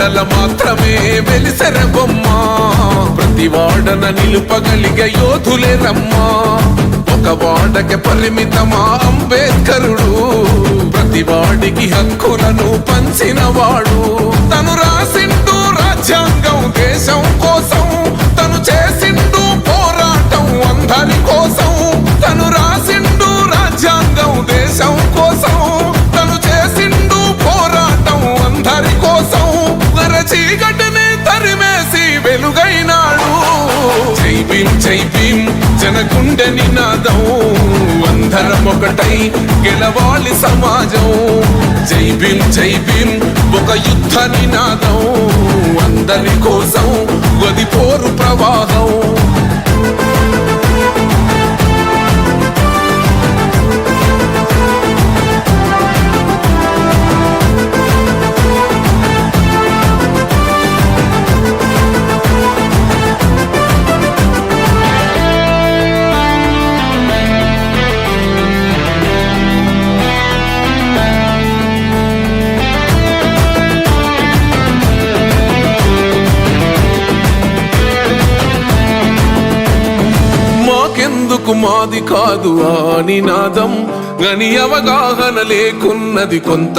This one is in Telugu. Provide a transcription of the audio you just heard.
వాడల మాత్రమే వెలిసెర బొమ్మ ప్రతి వాడన నిలుపగలిగే యోధులే రమ్మా ఒక వాడకి పరిమితమా అంబేద్కరుడు ప్రతి వాడికి హక్కులను పంచిన వాడు తను రాసిండు రాజ్యాంగం దేశం కోసం తను చేసిండు పోరాటం అందరి కోసం తను రాసిండు రాజ్యాంగం దేశం కోసం తను చేసిండు పోరాటం అందరి కోసం చీకటిని తరిమేసి వెలుగైనాడు జై భీం జనగుండె నినాదం అందరం ఒకటై గెలవాలి సమాజం జై భీం ఒక యుద్ధ నినాదం అందరి కోసం గది పోరు ప్రవాహం మాకెందుకు మాది కాదు ఆ నినాదం గని అవగాహన లేకున్నది కొంత